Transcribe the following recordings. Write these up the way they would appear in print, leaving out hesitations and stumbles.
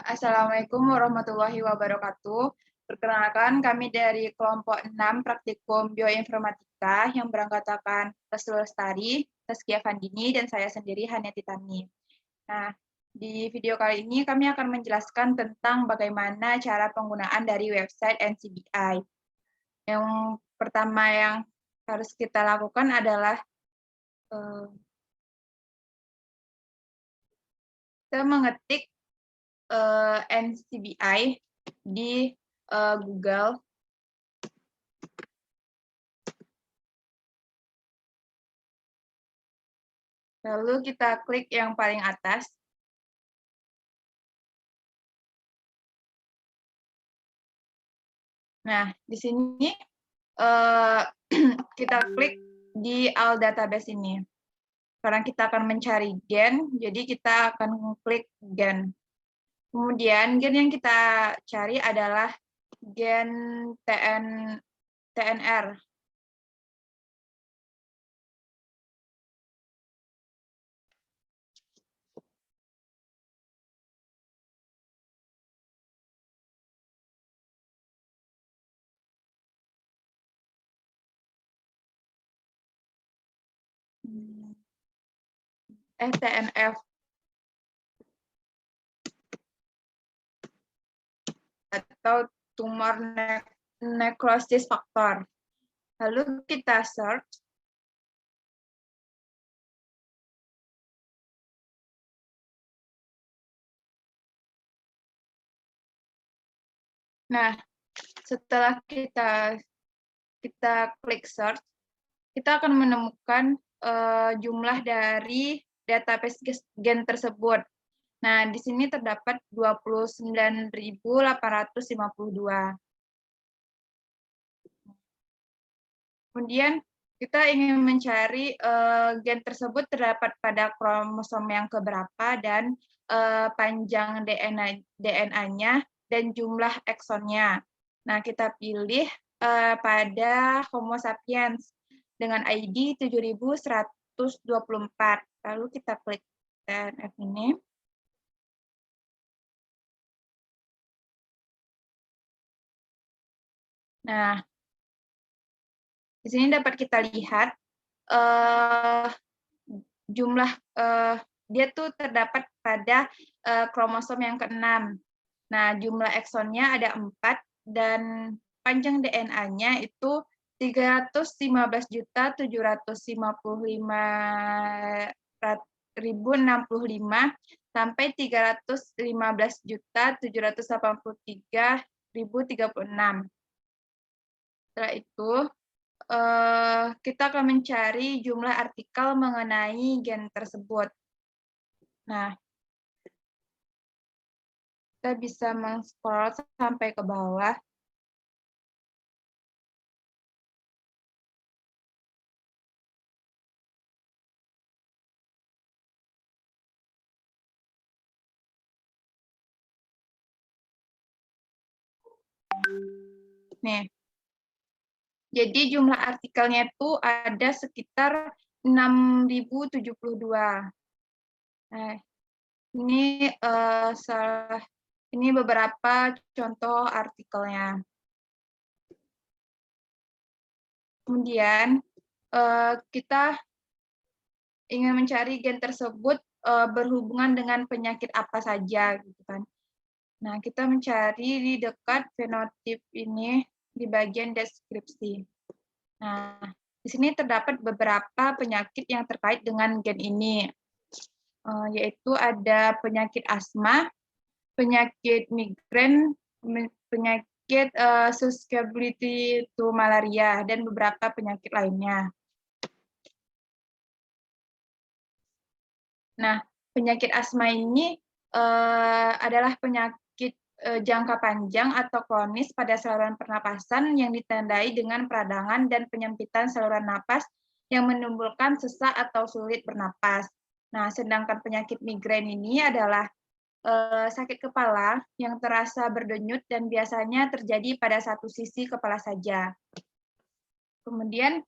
Assalamualaikum warahmatullahi wabarakatuh. Perkenalkan, kami dari kelompok 6 praktikum bioinformatika yang beranggotakan Resul Lestari, Taskia Fandini, dan saya sendiri Hania Titani. Nah, di video kali ini kami akan menjelaskan tentang bagaimana cara penggunaan dari website NCBI. Yang pertama yang harus kita lakukan adalah kita mengetik NCBI di Google. Lalu kita klik yang paling atas. Nah, di sini kita klik di all database ini. Sekarang kita akan mencari gen, jadi kita akan klik gen. Kemudian gen yang kita cari adalah gen TNR. TNF atau tumor necrosis factor. Lalu kita search. Nah, setelah kita klik search, kita akan menemukan jumlah dari database gen tersebut. Nah, di sini terdapat 29.852. Kemudian kita ingin mencari gen tersebut terdapat pada kromosom yang keberapa dan panjang DNA-nya dan jumlah eksonnya. Nah, kita pilih pada Homo sapiens dengan ID 7124. Lalu kita klik TNF ini. Nah, di sini dapat kita lihat jumlah dia tuh terdapat pada kromosom yang ke-6. Nah, jumlah eksonnya ada 4 dan panjang DNA-nya itu 315.755.065 sampai 315.783.036. Setelah itu, kita akan mencari jumlah artikel mengenai gen tersebut. Nah, kita bisa men-scroll sampai ke bawah. Nih, jadi jumlah artikelnya itu ada sekitar 6.072. Nah, ini beberapa contoh artikelnya. Kemudian kita ingin mencari gen tersebut berhubungan dengan penyakit apa saja, gitu kan. Nah, kita mencari di dekat fenotip ini di bagian deskripsi. Nah, di sini terdapat beberapa penyakit yang terkait dengan gen ini, yaitu ada penyakit asma, penyakit migrain, penyakit susceptibility to malaria, dan beberapa penyakit lainnya. Nah, penyakit asma ini adalah penyakit jangka panjang atau kronis pada saluran pernapasan yang ditandai dengan peradangan dan penyempitan saluran napas yang menimbulkan sesak atau sulit bernapas. Nah, sedangkan penyakit migrain ini adalah sakit kepala yang terasa berdenyut dan biasanya terjadi pada satu sisi kepala saja. Kemudian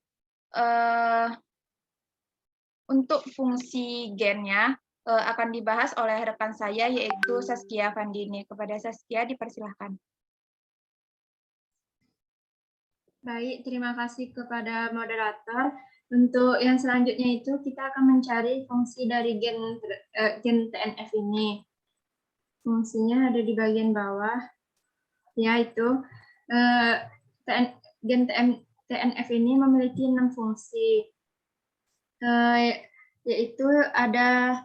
untuk fungsi gennya, akan dibahas oleh rekan saya, yaitu Saskia Vandini. Kepada Saskia, dipersilahkan. Baik, terima kasih kepada moderator. Untuk yang selanjutnya itu kita akan mencari fungsi dari gen TNF ini. Fungsinya ada di bagian bawah, yaitu gen TNF ini memiliki 6 fungsi, yaitu ada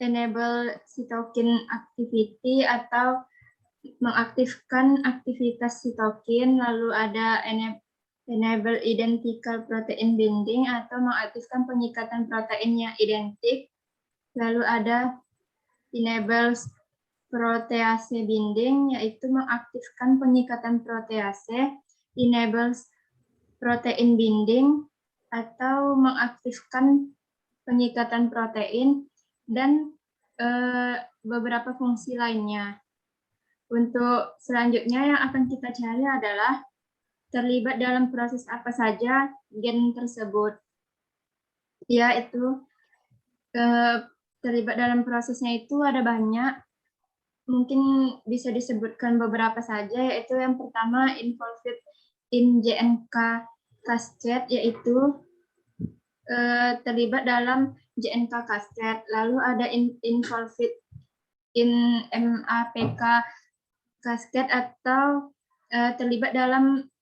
enable cytokine activity atau mengaktifkan aktivitas sitokin, lalu ada enable identical protein binding atau mengaktifkan pengikatan protein yang identik, lalu ada enable protease binding, yaitu mengaktifkan pengikatan protease, enable protein binding atau mengaktifkan pengikatan protein, dan beberapa fungsi lainnya. Untuk selanjutnya yang akan kita cari adalah terlibat dalam proses apa saja gen tersebut. Yaitu terlibat dalam prosesnya itu ada banyak, mungkin bisa disebutkan beberapa saja, yaitu yang pertama involved in JNK cascade, yaitu terlibat dalam JNK cascade, lalu ada involved in MAPK cascade atau terlibat dalam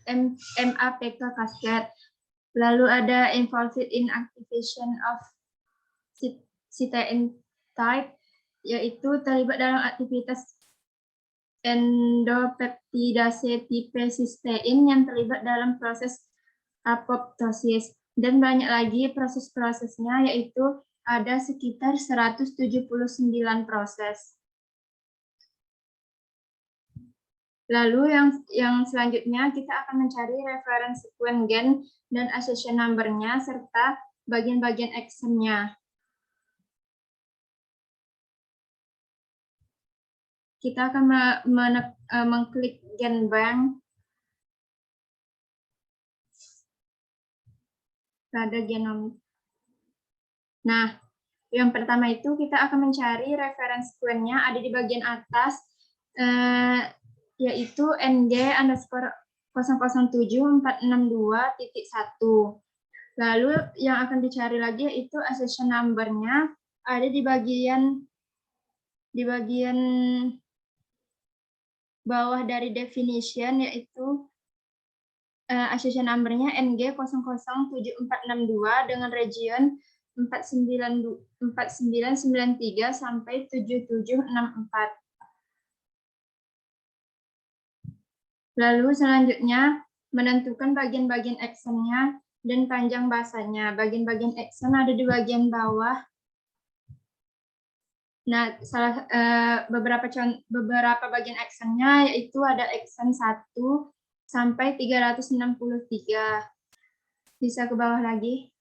MAPK cascade. Lalu ada involved in activation of cysteine type, yaitu terlibat dalam aktivitas endopeptidase tipe cysteine yang terlibat dalam proses apoptosis. Dan banyak lagi proses-prosesnya, yaitu ada sekitar 179 proses. Lalu yang selanjutnya kita akan mencari reference sequence gen dan accession number-nya serta bagian-bagian exon-nya. Kita akan mengklik gen bank pada genom. Nah, yang pertama itu kita akan mencari reference sequence-nya ada di bagian atas, yaitu NG_007.462.1. Lalu yang akan dicari lagi yaitu accession number-nya ada di bagian bawah dari definition, yaitu accession number-nya NG007.462 dengan region 4993 sampai 7764. Lalu selanjutnya menentukan bagian-bagian exon-nya dan panjang basanya. Bagian-bagian exon ada di bagian bawah. Nah, beberapa bagian exon-nya yaitu ada exon 1 sampai 363. Bisa ke bawah lagi.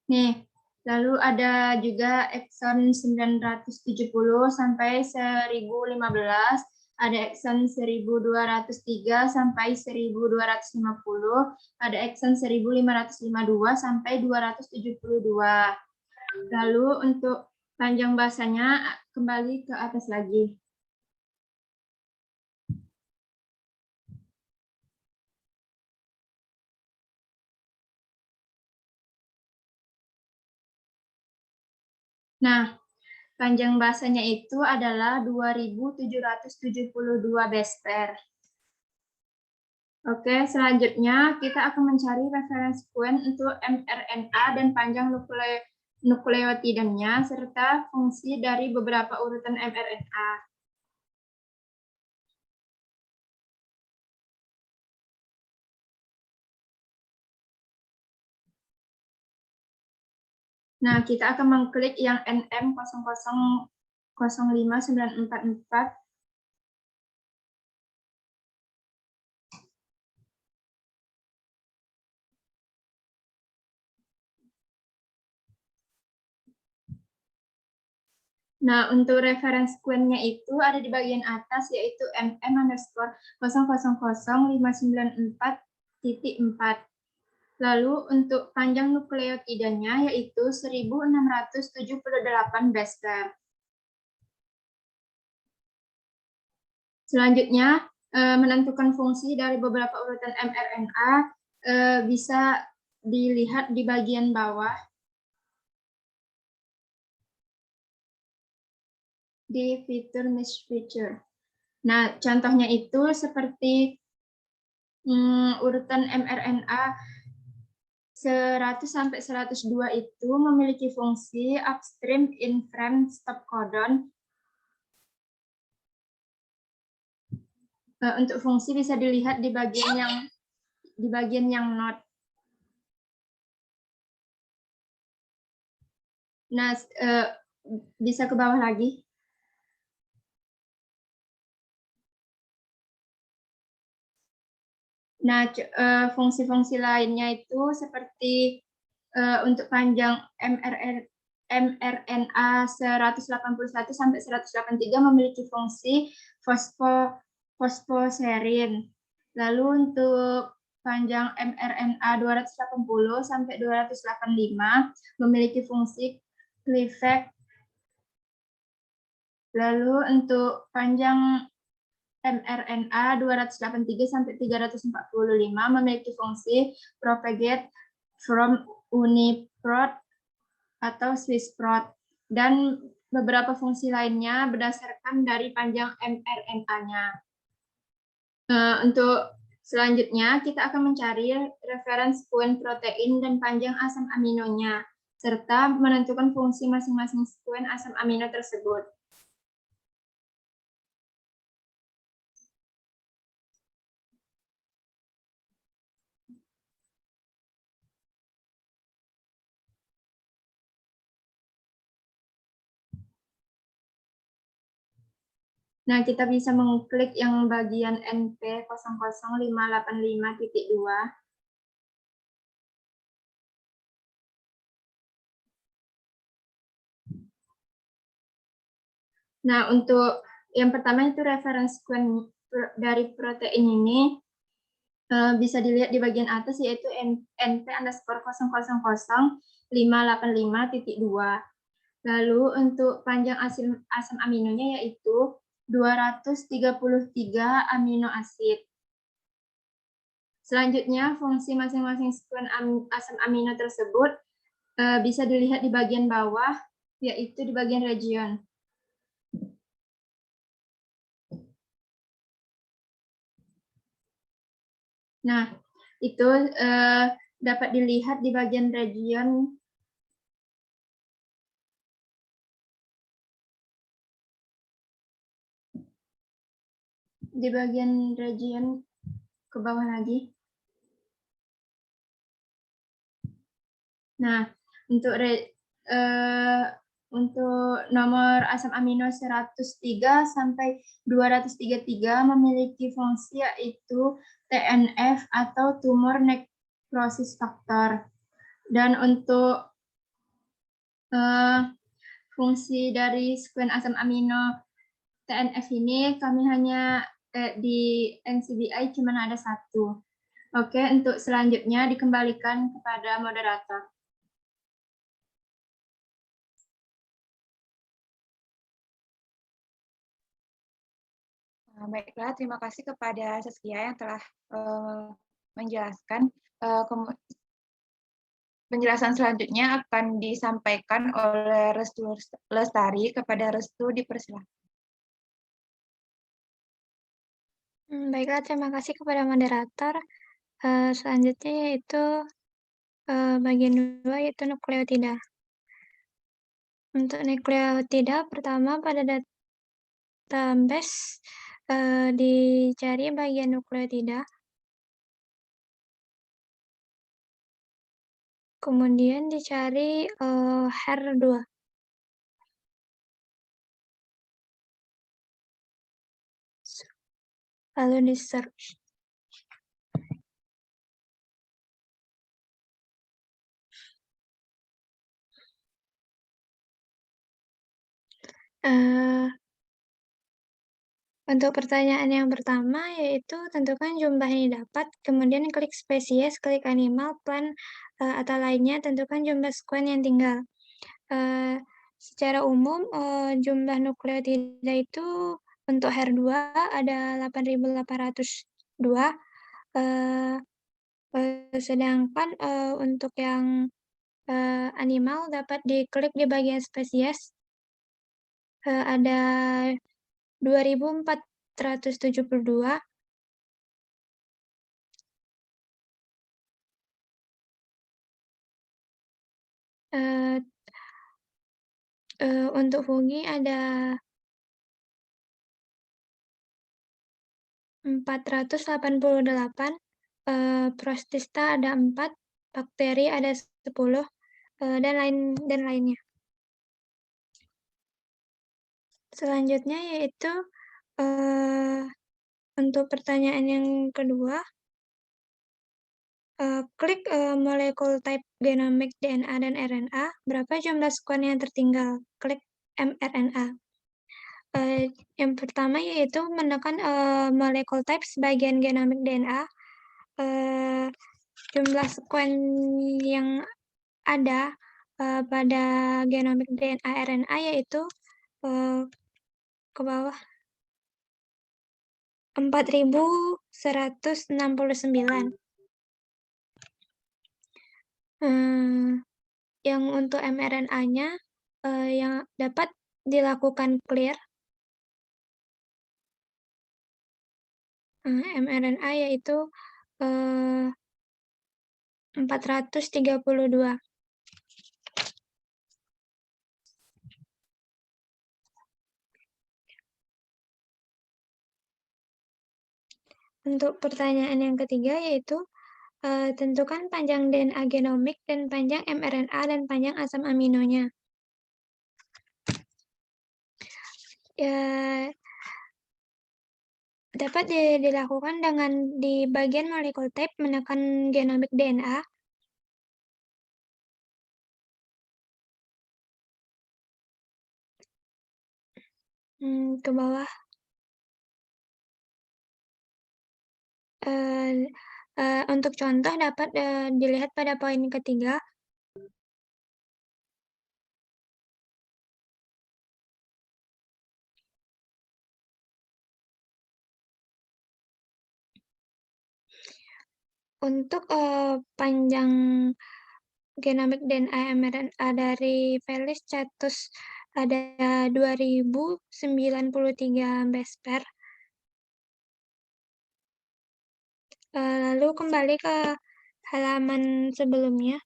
Nih, lalu ada juga exon 970 sampai 1015, ada exon 1203 sampai 1250, ada exon 1552 sampai 272. Lalu untuk panjang basanya kembali ke atas lagi. Nah, panjang basanya itu adalah 2772 base pair. Oke, selanjutnya kita akan mencari reference sequence untuk mRNA dan panjang nukleotidanya serta fungsi dari beberapa urutan mRNA. Nah, kita akan mengklik yang NM000944. Nah, untuk reference sequence-nya itu ada di bagian atas, yaitu mm_594.4. Lalu untuk panjang nukleotidanya yaitu 1678 base pair. Selanjutnya, menentukan fungsi dari beberapa urutan mRNA bisa dilihat di bagian bawah di fitur Mesh Feature. Nah, contohnya itu seperti urutan mRNA 100 sampai 102 itu memiliki fungsi upstream in frame stop codon. Untuk fungsi bisa dilihat di bagian yang not. Nah, bisa ke bawah lagi. Nah, fungsi-fungsi lainnya itu seperti untuk panjang mRNA 181 sampai 183 memiliki fungsi fosfoserin. Lalu untuk panjang mRNA 280 sampai 285 memiliki fungsi cleavage. Lalu untuk panjang mRNA 283 sampai 345 memiliki fungsi propagate from UniProt atau SwissProt, dan beberapa fungsi lainnya berdasarkan dari panjang mRNA-nya. Untuk selanjutnya kita akan mencari reference sequence protein dan panjang asam aminonya, serta menentukan fungsi masing-masing sequence asam amino tersebut. Nah, kita bisa mengklik yang bagian NP00585.2. Nah, untuk yang pertama itu reference sequence dari protein ini bisa dilihat di bagian atas, yaitu NP_0000585.2. Lalu untuk panjang asam aminonya yaitu 233 amino asid. Selanjutnya, fungsi masing-masing sequence asam amino tersebut bisa dilihat di bagian bawah, yaitu di bagian region. Nah, itu dapat dilihat di bagian region. Di bagian region ke bawah lagi. Nah, untuk nomor asam amino 103 sampai 233 memiliki fungsi yaitu TNF atau tumor necrosis factor. Dan untuk fungsi dari sequence asam amino TNF ini kami hanya di NCBI cuma ada satu. Oke, untuk selanjutnya dikembalikan kepada moderator. Baiklah, terima kasih kepada Saskia yang telah menjelaskan. Penjelasan selanjutnya akan disampaikan oleh Restu Lestari. Kepada Restu, dipersilakan. Baiklah, terima kasih kepada moderator. Selanjutnya yaitu bagian 2, yaitu nukleotida. Untuk nukleotida, pertama pada database dicari bagian nukleotida. Kemudian dicari HER2. Lalu di search. Untuk pertanyaan yang pertama, yaitu tentukan jumlah yang didapat, kemudian klik spesies, klik animal, plant, atau lainnya, tentukan jumlah sekuen yang tinggal. Secara umum, jumlah nukleotida itu untuk HER2 ada 8.802, sedangkan untuk yang animal dapat diklik di bagian spesies, ada 2.472. Untuk fungi ada 488, protista ada 4, bakteri ada 10, dan lainnya. Selanjutnya yaitu untuk pertanyaan yang kedua, klik molekul type genomic DNA dan RNA, berapa jumlah sekuen yang tertinggal? Klik mRNA. Yang pertama yaitu menekan molekul type sebagian genomic DNA. Jumlah sekuen yang ada pada genomic DNA RNA yaitu ke bawah 4.169. Yang untuk mRNA-nya yang dapat dilakukan clear mRNA yaitu 432. Untuk pertanyaan yang ketiga yaitu tentukan panjang DNA genomik dan panjang mRNA dan panjang asam aminonya. Dapat dilakukan dengan di bagian molekul type menekan genomik DNA. Ke bawah. Untuk contoh dapat dilihat pada poin ketiga. Untuk panjang genomik DNA mRNA dari Felis Chatus ada 2093 base pair. Lalu kembali ke halaman sebelumnya.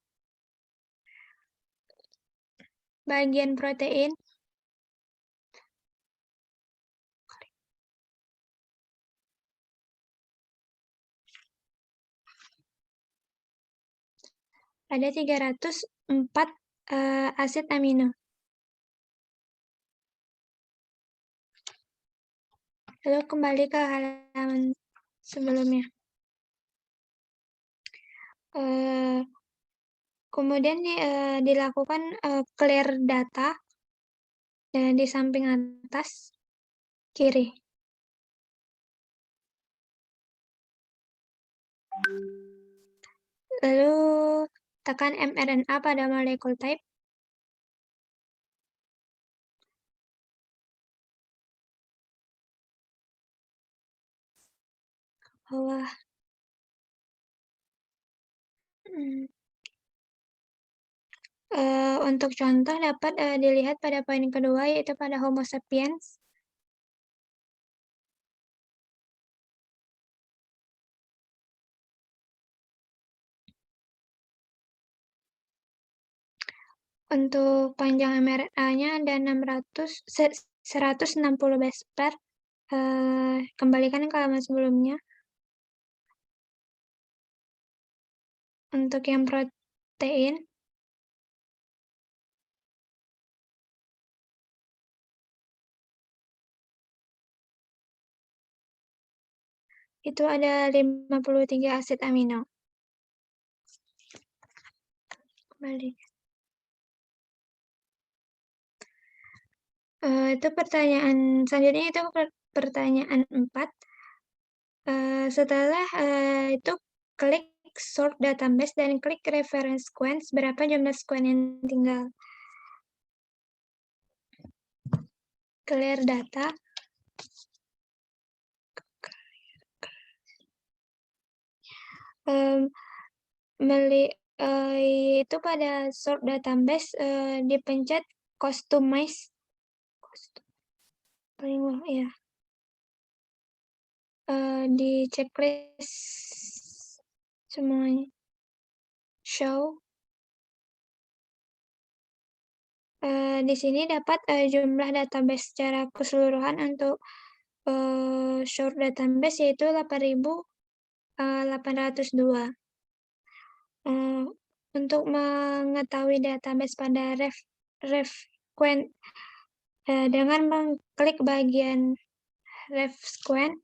Bagian protein. Ada 304 asid amino. Lalu kembali ke halaman sebelumnya. Kemudian dilakukan clear data di samping atas kiri. Lalu tekan mRNA pada molekul type. Bawah. Untuk contoh dapat dilihat pada poin kedua yaitu pada Homo sapiens. Untuk panjang mRNA-nya ada 160 base pair. Kembalikan ke halaman sebelumnya. Untuk yang protein, itu ada 53 asid amino. Kembali. Itu pertanyaan selanjutnya itu pertanyaan 4. Setelah itu klik sort database dan klik reference sequence, berapa jumlah sequence yang tinggal? Clear data. Itu pada sort database dipencet customize paling bawah ya. Di checklist semuanya. Show. Di sini dapat jumlah database secara keseluruhan untuk short database yaitu 8.802. Untuk mengetahui database pada dengan mengklik bagian ref sequence,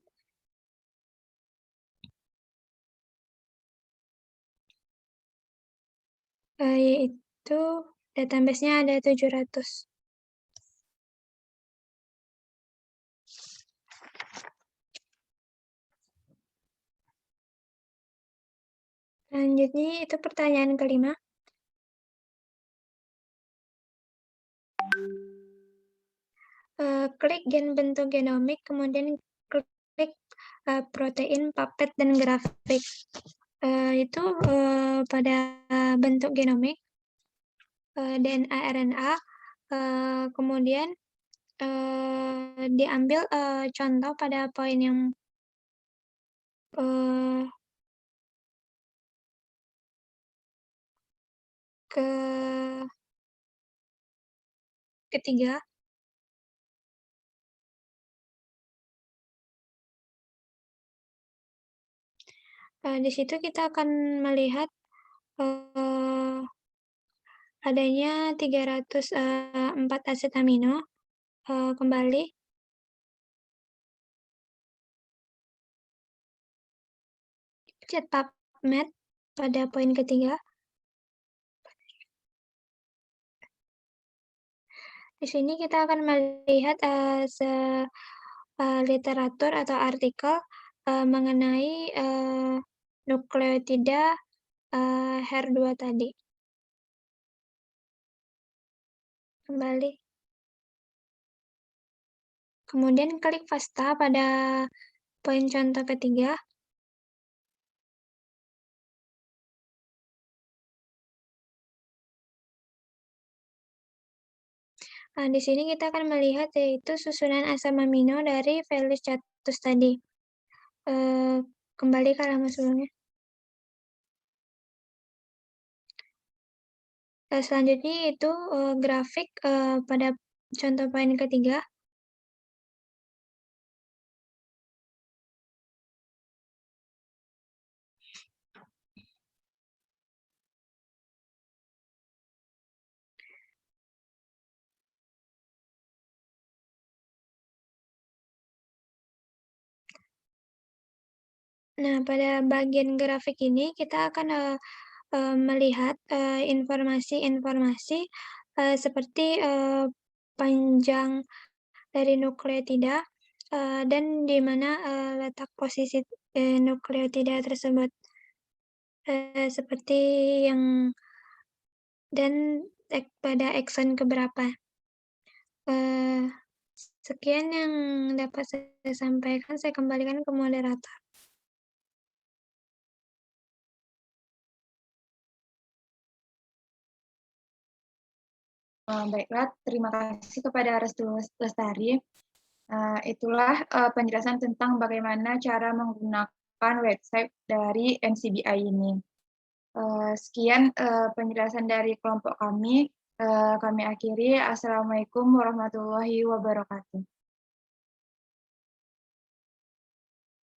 yaitu database-nya ada 700. Selanjutnya itu pertanyaan kelima. Klik gen bentuk genomik, kemudian klik protein, peptid, dan grafik. Itu pada bentuk genomik, DNA, RNA, kemudian diambil contoh pada poin yang ketiga. Di situ kita akan melihat adanya 304 aset amino. Kembali. Chat PubMed pada poin ketiga. Di sini kita akan melihat literatur atau artikel mengenai nukleotida HER2 tadi. Kembali. Kemudian klik FASTA pada poin contoh ketiga. Nah, di sini kita akan melihat yaitu susunan asam amino dari Felis Chatus tadi. Kembali ke halaman sebelumnya. Selanjutnya itu grafik pada contoh poin ketiga. Nah, pada bagian grafik ini kita akan melihat informasi-informasi seperti panjang dari nukleotida dan di mana letak posisi nukleotida tersebut. Seperti yang dan pada ekson keberapa. Sekian yang dapat saya sampaikan, saya kembalikan ke moderator. Baiklah, terima kasih kepada Restu Lestari. Itulah penjelasan tentang bagaimana cara menggunakan website dari NCBI ini. Sekian penjelasan dari kelompok kami. Kami akhiri. Assalamualaikum warahmatullahi wabarakatuh.